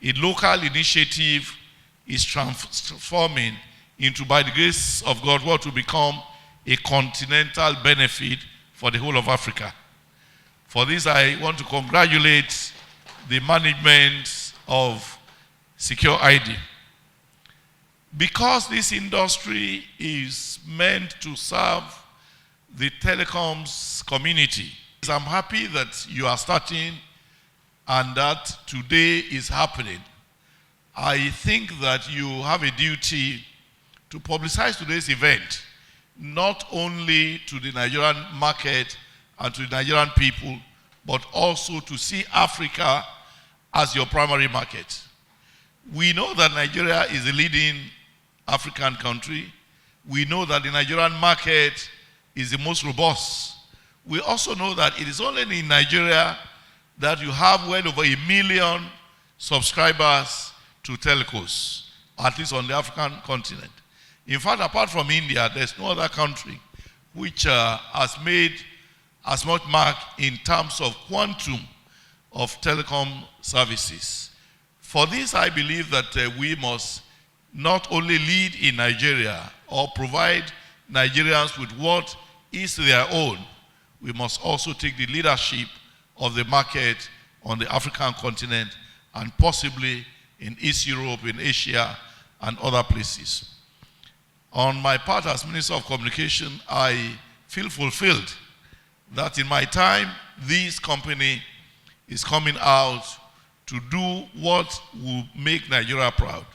a local initiative is transforming into, by the grace of God, what will become a continental benefit for the whole of Africa. For this, I want to congratulate the management of Secure ID. Because this industry is meant to serve the telecoms community, I'm happy that you are starting and that today is happening. I think that you have a duty to publicize today's event, not only to the Nigerian market and to the Nigerian people, but also to see Africa as your primary market. We know that Nigeria is a leading African country. We know that the Nigerian market is the most robust. We also know that it is only in Nigeria that you have well over 1 million subscribers to telcos, at least on the African continent. In fact, apart from India, there's no other country which has made as much mark in terms of quantum of telecom services. For this, I believe that we must not only lead in Nigeria or provide Nigerians with what is their own, we must also take the leadership of the market on the African continent and possibly in East Europe, in Asia, and other places. On my part as Minister of Communication, I feel fulfilled that in my time, this company is coming out to do what will make Nigeria proud.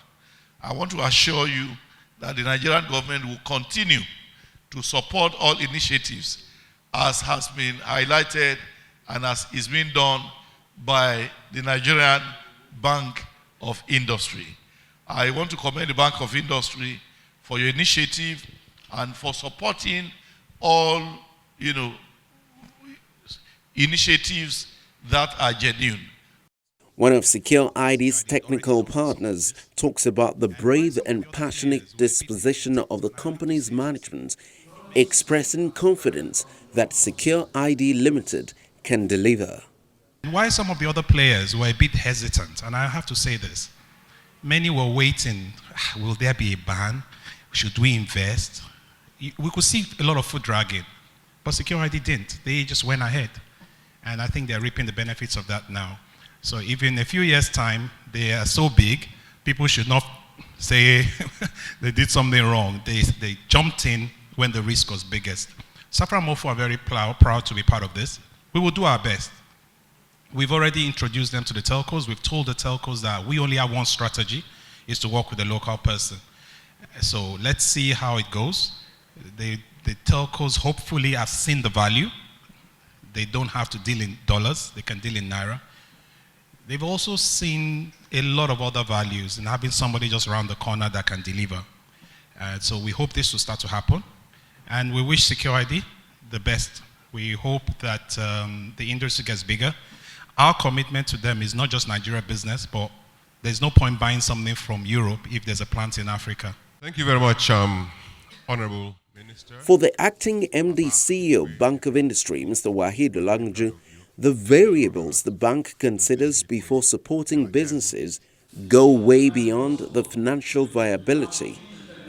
I want to assure you that the Nigerian government will continue to support all initiatives as has been highlighted and as is being done by the Nigerian Bank of Industry. I want to commend the Bank of Industry for your initiative and for supporting all, initiatives that are genuine. One of Secure ID's technical partners talks about the brave and passionate disposition of the company's management, expressing confidence that Secure ID Limited can deliver. Why some of the other players were a bit hesitant, and I have to say this, many were waiting, will there be a ban? Should we invest? We could see a lot of foot dragging, but Secure ID didn't. They just went ahead, and I think they're reaping the benefits of that now. So if in a few years' time they are so big, people should not say they did something wrong. They jumped in when the risk was biggest. Safran Mofo are very proud to be part of this. We will do our best. We've already introduced them to the telcos. We've told the telcos that we only have one strategy, is to work with the local person. So let's see how it goes. The telcos hopefully have seen the value. They don't have to deal in dollars, they can deal in naira. They've also seen a lot of other values in having somebody just around the corner that can deliver. So we hope this will start to happen. And we wish Secure ID the best. We hope that the industry gets bigger. Our commitment to them is not just Nigeria business, but there's no point buying something from Europe if there's a plant in Africa. Thank you very much, Honorable Minister. For the acting MD CEO Bank of Industry, Mr. Wahid Olanju, the variables the bank considers before supporting businesses go way beyond the financial viability,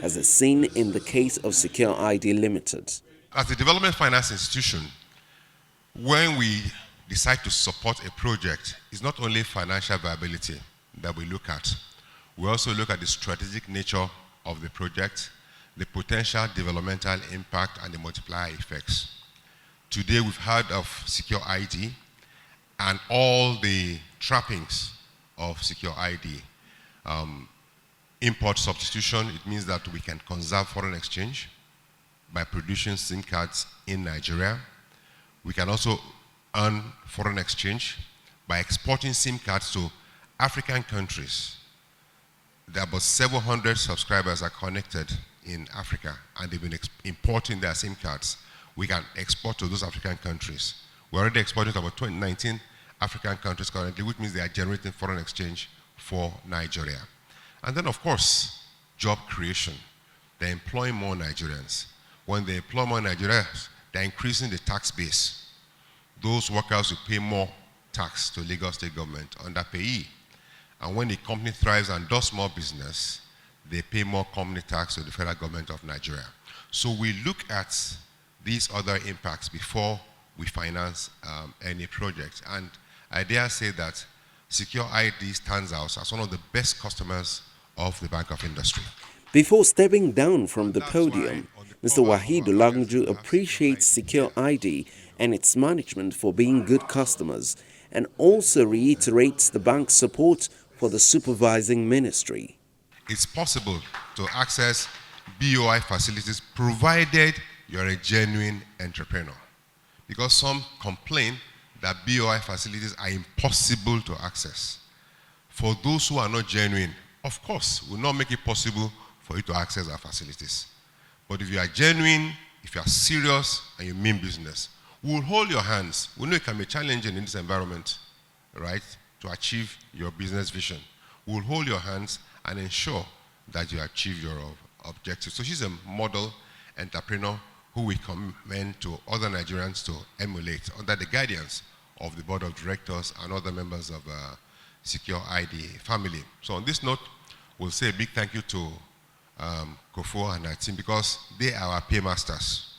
as is seen in the case of Secure ID Limited. As a development finance institution, when we decide to support a project, it's not only financial viability that we look at. We also look at the strategic nature of the project, the potential developmental impact, and the multiplier effects. Today we've heard of Secure ID and all the trappings of Secure ID. Import substitution, it means that we can conserve foreign exchange by producing SIM cards in Nigeria. We can also earn foreign exchange by exporting SIM cards to African countries. There are about 700 subscribers are connected in Africa, and they've been importing their SIM cards. We can export to those African countries. We're already exporting to about 19 African countries currently, which means they are generating foreign exchange for Nigeria. And then, of course, job creation. They're employing more Nigerians. When they employ more Nigerians, they're increasing the tax base. Those workers will pay more tax to Lagos State government under payee. And when the company thrives and does more business, they pay more company tax to the federal government of Nigeria. So we look at these other impacts before we finance any project. And I dare say that Secure ID stands out as one of the best customers of the Bank of Industry. Before stepping down from the podium, Mr. Waheed Olagaju appreciates Secure ID and its management for being good customers, and also reiterates the bank's support for the supervising ministry. It's possible to access BoI facilities provided you're a genuine entrepreneur. Because some complain that BoI facilities are impossible to access. For those who are not genuine, of course, we'll not make it possible for you to access our facilities. But if you are genuine, if you are serious, and you mean business, we'll hold your hands. We know it can be challenging in this environment, right, to achieve your business vision. We'll hold your hands and ensure that you achieve your objectives. So she's a model entrepreneur who we commend to other Nigerians to emulate under the guidance of the board of directors and other members of Secure ID family. So on this note, we'll say a big thank you to Kofo and our team, because they are our paymasters.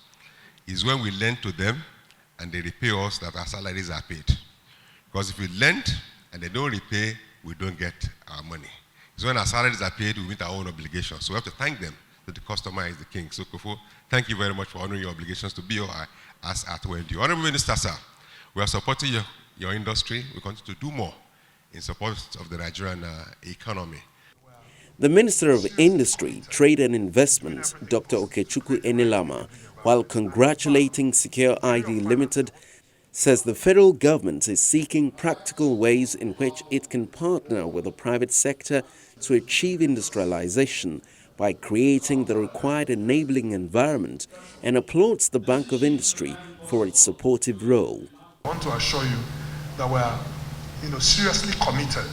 It's when we lend to them and they repay us that our salaries are paid. Because if we lend and they don't repay, we don't get our money. It's when our salaries are paid, we meet our own obligations. So we have to thank them that the customer is the king. So Kofo, thank you very much for honoring your obligations to BoI as at when due. Honorable Minister, sir, we are supporting your industry. We continue to do more in support of the Nigerian economy. The Minister of Industry, Trade and Investment, Dr. Okechukwu Enilama, while congratulating Secure ID Limited, says the federal government is seeking practical ways in which it can partner with the private sector to achieve industrialization by creating the required enabling environment, and applauds the Bank of Industry for its supportive role. I want to assure you that we are seriously committed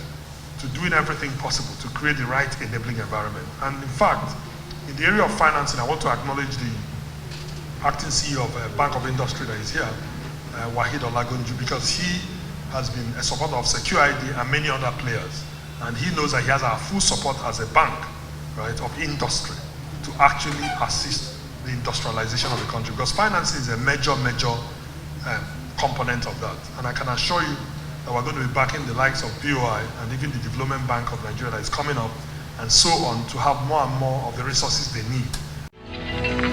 to doing everything possible to create the right enabling environment. And in fact, in the area of financing, I want to acknowledge the acting CEO of Bank of Industry that is here, Waheed Olagaju, because he has been a supporter of Secure ID and many other players. And he knows that he has our full support as a bank, right, of industry to actually assist the industrialization of the country, because financing is a major component of that. And I can assure you that we're going to be backing the likes of BoI and even the Development Bank of Nigeria that is coming up, and so on, to have more and more of the resources they need.